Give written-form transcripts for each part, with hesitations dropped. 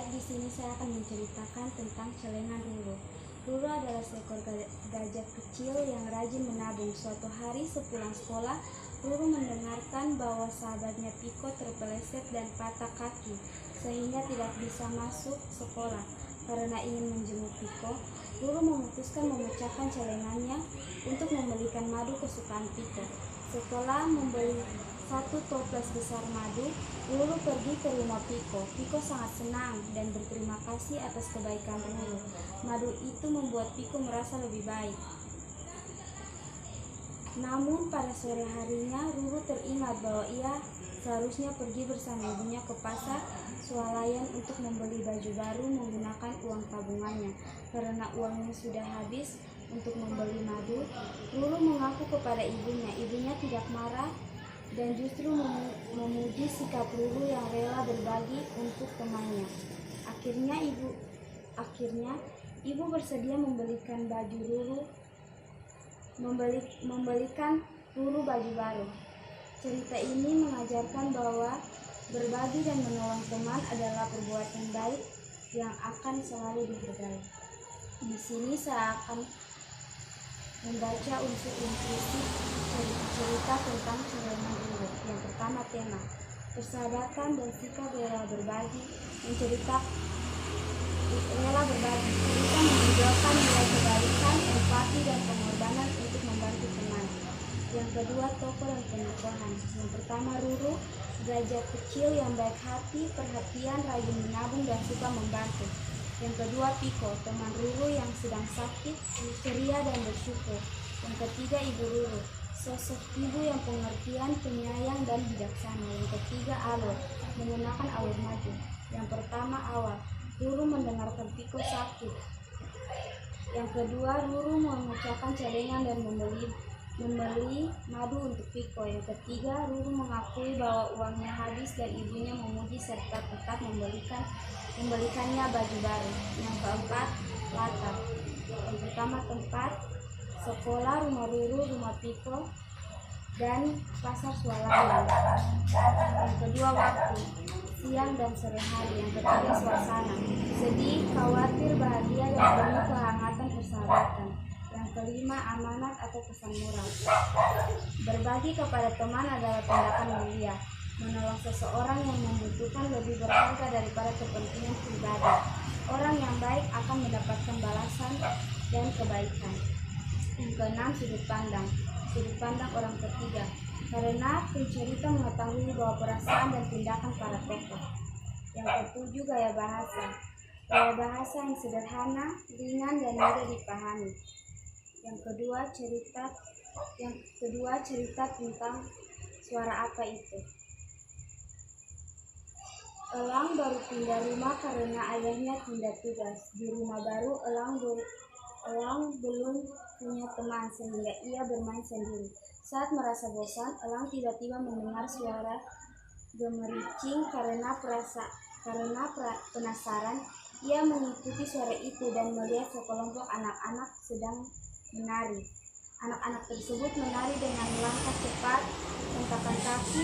baik, di sini saya akan menceritakan tentang celengan Ruru. Ruru adalah seekor gajah kecil yang rajin menabung. Suatu hari sepulang sekolah, Ruru mendengarkan bahwa sahabatnya Piko terpeleset dan patah kaki, sehingga tidak bisa masuk sekolah. Karena ingin menjenguk Piko, Ruru memutuskan memecahkan celengannya untuk membelikan madu kesukaan Piko. Setelah membeli satu toples besar madu, Ruru pergi ke rumah Piko. Piko sangat senang dan berterima kasih atas kebaikan Ruru. Madu itu membuat Piko merasa lebih baik. Namun pada sore harinya, Ruru teringat bahwa ia seharusnya pergi bersama ibunya ke pasar swalayan untuk membeli baju baru menggunakan uang tabungannya. Karena uangnya sudah habis untuk membeli madu, Ruru mengaku kepada ibunya. Ibunya tidak marah dan justru memuji sikap Ruru yang rela berbagi untuk temannya. Akhirnya ibu bersedia membelikan Ruru baju baru. Cerita ini mengajarkan bahwa berbagi dan menolong teman adalah perbuatan baik yang akan selalu dihargai. Di sini saya akan membaca unsur inklusif cerita tentang celengan Ruru. Yang pertama, tema persahabatan dan sikap rela berbagi. Cerita menunjukkan nilai kebaikan, empati, dan pengorbanan untuk membantu teman. Yang kedua, tokoh dan penokohan. Yang pertama, Ruru, gajah kecil yang baik hati, perhatian, rajin menabung, dan suka membantu. Yang kedua, Piko, teman Ruru yang sedang sakit, ceria dan bersyukur. Yang ketiga, Ibu Ruru, sosok ibu yang pengertian, penyayang, dan bijaksana. Yang ketiga, Alur, menggunakan alur maju. Yang pertama, awal, Ruru mendengarkan Piko sakit. Yang kedua, Ruru memecahkan celengan dan membeli madu untuk Piko. Yang ketiga, Ruru mengakui bahwa uangnya habis dan ibunya memuji serta tetap membelikannya baju baru. Yang keempat, latar. Yang pertama, tempat sekolah, rumah Ruru, rumah Piko, dan pasar swalayan. Yang kedua, waktu, siang dan sore hari. Yang ketiga, suasana, sedih, khawatir, bahagia, dan penuh kehangatan persahabatan. Yang kelima, amanat atau pesan moral. Berbagi kepada teman adalah tindakan mulia. Menolong seseorang yang membutuhkan lebih berharga daripada kepentingan pribadi. Orang yang baik akan mendapatkan balasan dan kebaikan. Yang keenam, sudut pandang. Sudut pandang orang ketiga. Karena pencerita mengetahui bahwa perasaan dan tindakan para tokoh. Yang ketujuh, gaya bahasa. Gaya bahasa yang sederhana, ringan, dan mudah dipahami. Yang kedua cerita tentang suara apa itu. Elang baru pindah rumah karena ayahnya pindah tugas. Di rumah baru, Elang belum punya teman sehingga ia bermain sendiri. Saat merasa bosan, Elang tiba-tiba mendengar suara gemericing. Karena penasaran, ia mengikuti suara itu dan melihat sekelompok anak-anak sedang menari. Anak-anak tersebut menari dengan langkah cepat, hentakan kaki,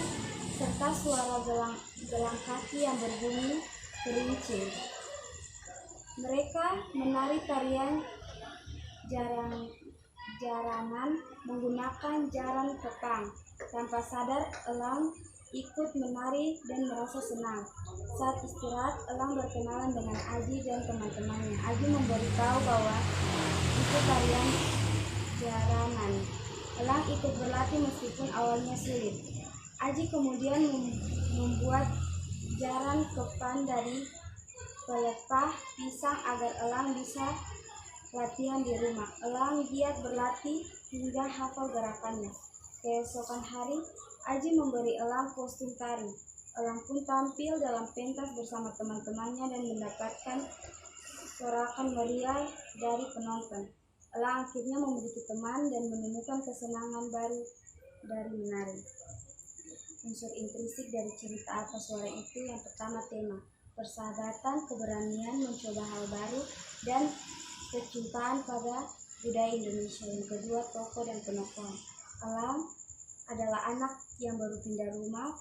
serta suara gelang kaki yang berbunyi kerincing. Mereka menari tarian jaranan menggunakan jaran kepang. Tanpa sadar, Elang ikut menari dan merasa senang. Saat istirahat, Elang berkenalan dengan Aji dan teman-temannya. Aji memberitahu bahwa itu tarian jaranan. Elang ikut berlatih meskipun awalnya sulit. Aji kemudian membuat jaran kepang dari pelepah pisang agar Elang bisa latihan di rumah. Elang giat berlatih hingga hafal gerakannya. Keesokan hari, Aji memberi Elang kostum tari. Elang pun tampil dalam pentas bersama teman-temannya dan mendapatkan sorakan meriah dari penonton. Elang akhirnya memiliki teman dan menemukan kesenangan baru dari menari. Unsur intrinsik dari cerita Apa Suara Itu. Yang pertama, tema persahabatan, keberanian mencoba hal baru, dan kecintaan pada budaya Indonesia. Yang kedua, tokoh dan penokohan. Elang adalah anak yang baru pindah rumah,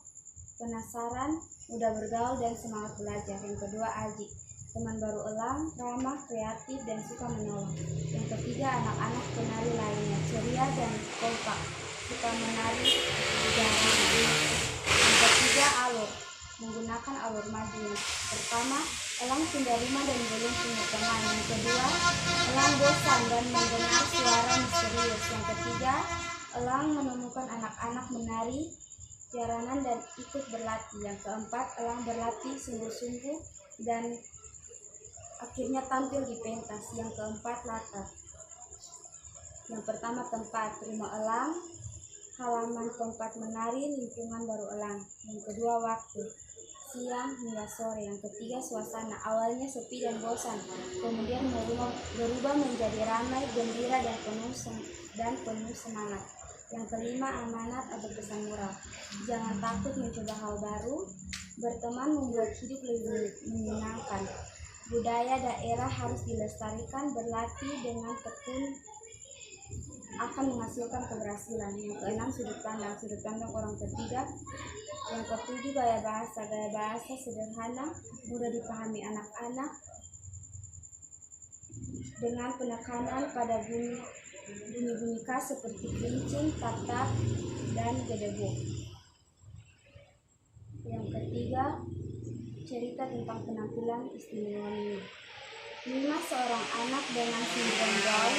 penasaran, mudah bergaul, dan semangat belajar. Yang kedua, Aji, teman baru Elang, ramah, kreatif, dan suka menolong. Yang ketiga, anak-anak penari lainnya, ceria dan kompak, suka menari jarang. Yang ketiga, alur, menggunakan alur maju. Yang pertama, Elang pindah rumah dan belum punya teman. Yang kedua, Elang bosan dan mendengar suara misterius. Yang ketiga, Elang menemukan anak-anak menari jaranan dan ikut berlatih. Yang keempat, Elang berlatih sungguh-sungguh dan akhirnya tampil di pentas. Yang keempat, latar. Yang pertama, tempat rumah Elang, halaman tempat menari, lingkungan baru Elang. Yang kedua, waktu, siang hingga sore. Yang ketiga, suasana, awalnya sepi dan bosan, kemudian berubah menjadi ramai, gembira, dan penuh semangat. Yang kelima, amanat atau pesan moral, jangan takut mencoba hal baru, berteman membuat hidup lebih menyenangkan, budaya daerah harus dilestarikan, berlatih dengan tekun akan menghasilkan keberhasilan. Yang keenam, sudut pandang orang ketiga. Yang ketujuh, gaya bahasa sederhana, mudah dipahami anak-anak dengan penekanan pada bunyi-bunyi khas seperti kelincing, tatak, dan gedebuk. Yang ketiga, cerita tentang penampilan istimewa Mima. Mima seorang anak dengan sindrom Down,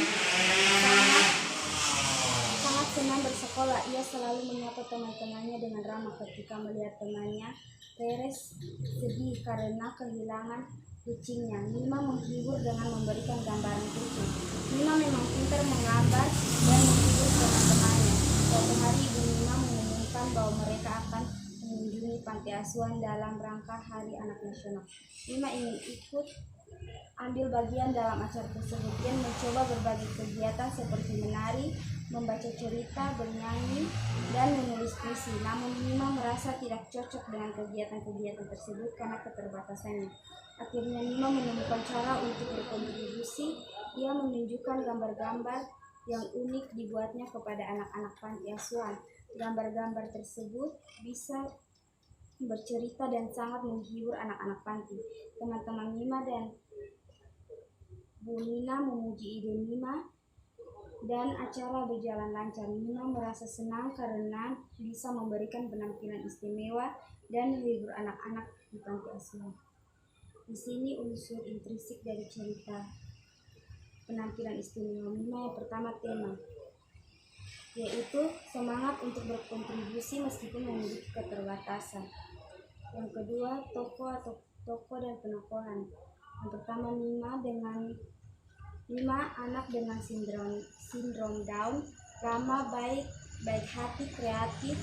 sangat senang bersekolah. Ia selalu menyapa teman-temannya dengan ramah. Ketika melihat temannya Teres sedih karena kehilangan kucingnya, Mima menghibur dengan memberikan gambaran kucing. Mima memang pintar menggambar dan menghibur teman-temannya. Suatu hari ibu Mima mengumumkan bahwa mereka akan mengunjungi panti asuhan dalam rangka Hari Anak Nasional. Mima ingin ikut ambil bagian dalam acara tersebut. Dia mencoba berbagai kegiatan seperti menari, membaca cerita, bernyanyi, dan menulis puisi. Namun Mima merasa tidak cocok dengan kegiatan-kegiatan tersebut karena keterbatasannya. Akhirnya Mima menemukan cara untuk berkontribusi. Ia menunjukkan gambar-gambar yang unik dibuatnya kepada anak-anak panti asuhan. Gambar-gambar tersebut bisa bercerita dan sangat menghibur anak-anak panti. Teman-teman Mima dan Bu Nina memuji ide Mima dan acara berjalan lancar. Mima merasa senang karena bisa memberikan penampilan istimewa dan menghibur anak-anak di panti asuhan. Di sini unsur intrinsik dari cerita penampilan istimewa Mima. Yang pertama, tema, yaitu semangat untuk berkontribusi meskipun memiliki keterbatasan. Yang kedua, tokoh dan penokohan. Yang pertama, Mima anak dengan sindrom Down, ramah, baik hati, kreatif,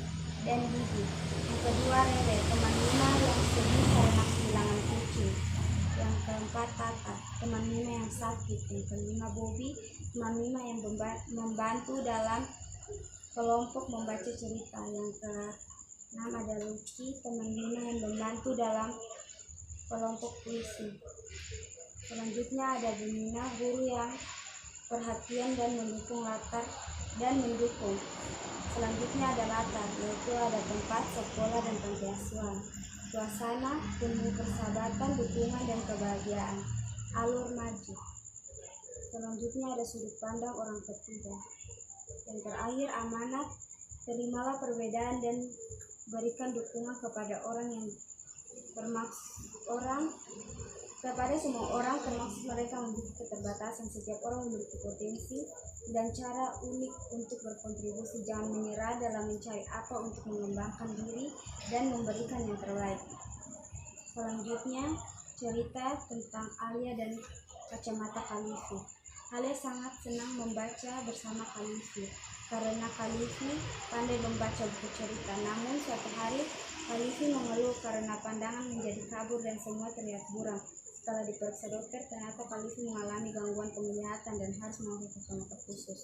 dan gigih. Yang kedua, Rere, teman Mima yang sedih karena kehilangan kucing. Yang keempat, Tata, teman Mima yang sakit. Yang kelima, Bobby, teman Mima yang membantu dalam kelompok membaca cerita. Yang keenam ada Lucky, teman Mima yang membantu dalam kelompok puisi. Selanjutnya ada Bu Nina, guru yang perhatian dan mendukung latar dan mendukung. Selanjutnya ada latar, yaitu ada tempat, sekolah, dan panti asuhan. Suasana penuh persahabatan, dukungan, dan kebahagiaan. Alur maju. Selanjutnya ada sudut pandang orang ketiga. Yang terakhir, amanat, terimalah perbedaan dan berikan dukungan kepada kepada semua orang, termasuk mereka memiliki keterbatasan. Setiap orang memiliki potensi dan cara unik untuk berkontribusi. Jangan menyerah dalam mencari apa untuk mengembangkan diri dan memberikan yang terbaik. Selanjutnya, cerita tentang Alia dan kacamata Kalifi. Alia sangat senang membaca bersama Kalifi karena Kalifi pandai membaca buku cerita. Namun suatu hari Kalifi mengeluh karena pandangan menjadi kabur dan semua terlihat buram. Setelah diperiksa dokter, ternyata Kalifi mengalami gangguan penglihatan dan harus memakai kacamata khusus.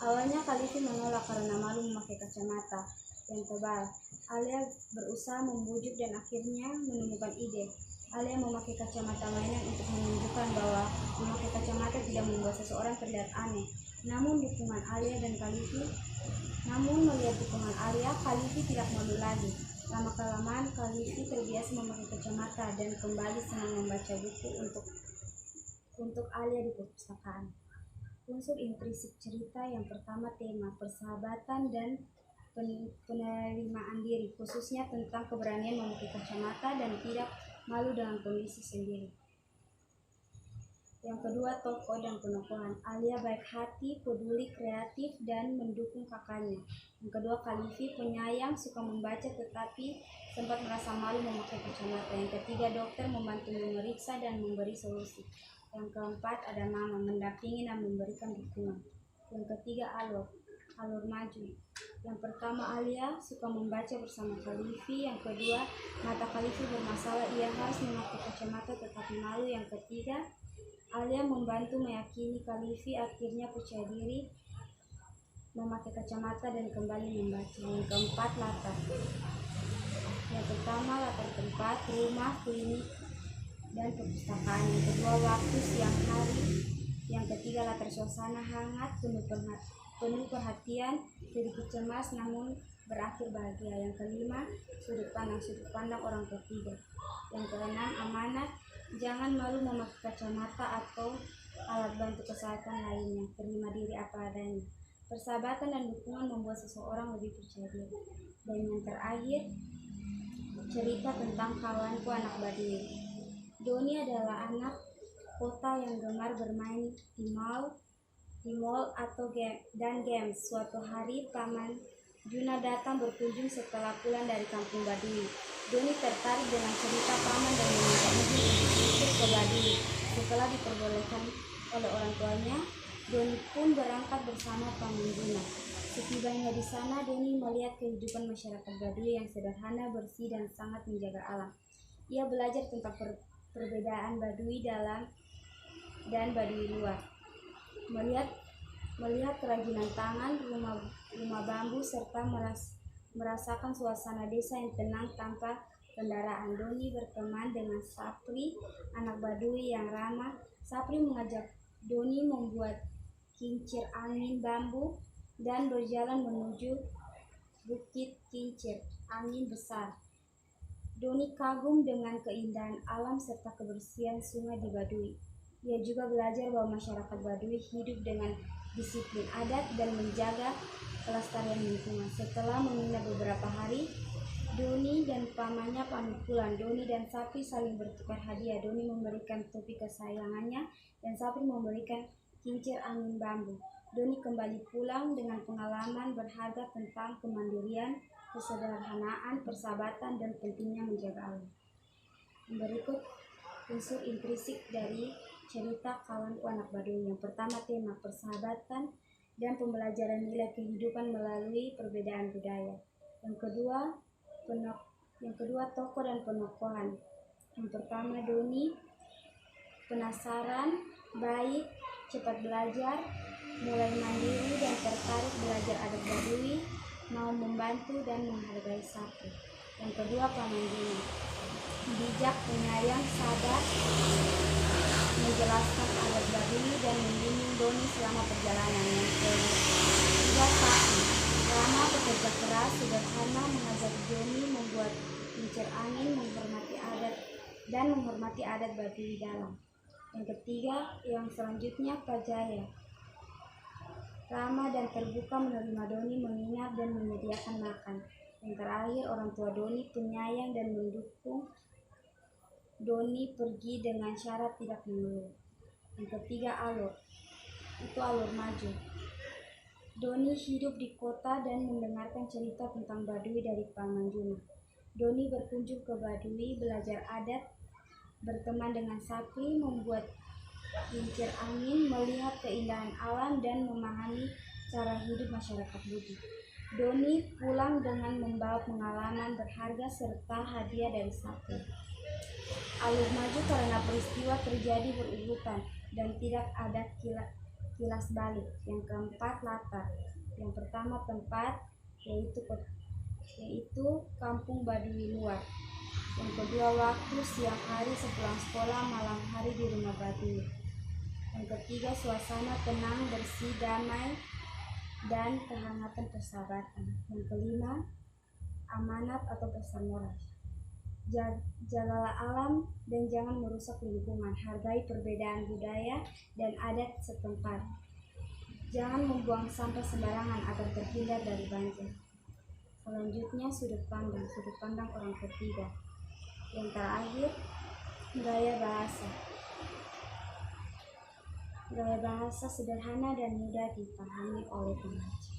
Awalnya Kalifi menolak karena malu memakai kacamata yang tebal. Alia berusaha membujuk dan akhirnya menemukan ide. Alia memakai kacamata mainan untuk menunjukkan bahwa memakai kacamata tidak membuat seseorang terlihat aneh. Namun melihat dukungan Alia, Kalifi tidak malu lagi. Lama-kelamaan Kalifi terbiasa memakai kacamata dan kembali senang membaca buku untuk Alia di perpustakaan. Unsur intrinsik cerita yang pertama, tema persahabatan dan penerimaan diri, khususnya tentang keberanian memakai kacamata dan tidak malu dengan kondisi sendiri. Yang kedua, tokoh dan penokohan. Alia baik hati, peduli, kreatif, dan mendukung kakaknya. Yang kedua, Kalifi penyayang, suka membaca tetapi sempat merasa malu memakai kacamata. Yang ketiga, dokter membantu memeriksa dan memberi solusi. Yang keempat, ada mama mendampingi dan memberikan dukungan. Yang ketiga, alur maju. Yang pertama, Alia suka membaca bersama Kalifi. Yang kedua, mata Kalifi bermasalah, ia harus memakai kacamata tetapi malu. Yang ketiga, Alia membantu meyakini Kalifi akhirnya percaya diri memakai kacamata dan kembali membaca. Yang keempat, latar. Yang pertama, latar tempat, rumah, klinik, dan perpustakaan. Yang kedua, waktu, siang hari. Yang ketiga, latar suasana hangat, penuh perhatian, sedikit cemas namun berakhir bahagia. Yang kelima, sudut pandang orang ketiga. Yang keenam, amanat, jangan malu memakai kacamata atau alat bantu kesehatan lainnya. Terima diri apa adanya. Persahabatan dan dukungan membuat seseorang lebih percaya diri. Dan yang terakhir, cerita tentang kawanku anak Baduy. Doni adalah anak kota yang gemar bermain di mall atau games. Suatu hari Paman Juna datang berkunjung setelah pulang dari kampung Baduy. Doni tertarik dengan cerita Paman dan meminta izin untuk ikut ke Baduy. Setelah diperbolehkan oleh orang tuanya, Doni pun berangkat bersama Paman Juna. Setibanya di sana, Doni melihat kehidupan masyarakat Baduy yang sederhana, bersih, dan sangat menjaga alam. Ia belajar tentang perbedaan Baduy dalam dan Baduy luar. Melihat kerajinan tangan, rumah bambu, serta merasakan suasana desa yang tenang tanpa kendaraan. Doni berteman dengan Sapri, anak Baduy yang ramah. Sapri mengajak Doni membuat kincir angin bambu dan berjalan menuju bukit kincir angin besar. Doni kagum dengan keindahan alam serta kebersihan sungai di Baduy. Ia juga belajar bahwa masyarakat Baduy hidup dengan disiplin adat dan menjaga kelestarian lingkungan. Setelah menginap beberapa hari, Doni dan pamannya pamit pulang. Doni dan Sapri saling bertukar hadiah. Doni memberikan topi kesayangannya dan Sapri memberikan kincir angin bambu. Doni kembali pulang dengan pengalaman berharga tentang kemandirian, kesederhanaan, persahabatan, dan pentingnya menjaga alam. Berikut unsur intrinsik dari cerita Kawanku Anak Baduy. Yang pertama, tema persahabatan dan pembelajaran nilai kehidupan melalui perbedaan budaya. Yang kedua, tokoh dan penokohan. Yang pertama, Doni penasaran, baik, cepat belajar, mulai mandiri dan tertarik belajar adat Baduy, mau membantu dan menghargai Sapri. Yang kedua, Paman Juna bijak, penyayang, sabar, menjelaskan adat Baduy dan membimbing Doni selama perjalanan. Yang ketiga, Sapri ramah, pekerja keras, sederhana, mengajak Doni membuat kincir angin, menghormati adat Baduy dalam. Yang ketiga, yang selanjutnya, Pajaya ramah dan terbuka menerima Doni, menginap dan menyediakan makan. Yang terakhir, orang tua Doni penyayang dan mendukung Doni pergi dengan syarat tidak mengeluh. Yang ketiga, alur maju. Doni hidup di kota dan mendengarkan cerita tentang Baduy dari Paman Juna. Doni berkunjung ke Baduy, belajar adat, berteman dengan Sapri, membuat kincir angin, melihat keindahan alam, dan memahami cara hidup masyarakat Budi. Doni pulang dengan membawa pengalaman berharga serta hadiah dari Sapri. Alur maju karena peristiwa terjadi berurutan dan tidak ada kilas balik. Yang keempat, latar. Yang pertama, tempat, yaitu kampung Baduy luar. Yang kedua, waktu, siang hari sepulang sekolah, malam hari di rumah Baduy. Yang ketiga, suasana tenang, bersih, damai, dan kehangatan persahabatan. Yang kelima, amanat atau pesan moral. Jagalah alam dan jangan merusak lingkungan. Hargai perbedaan budaya dan adat setempat. Jangan membuang sampah sembarangan agar terhindar dari banjir. Selanjutnya sudut pandang orang ketiga. Yang terakhir, gaya bahasa. Gaya bahasa sederhana dan mudah dipahami oleh pembaca.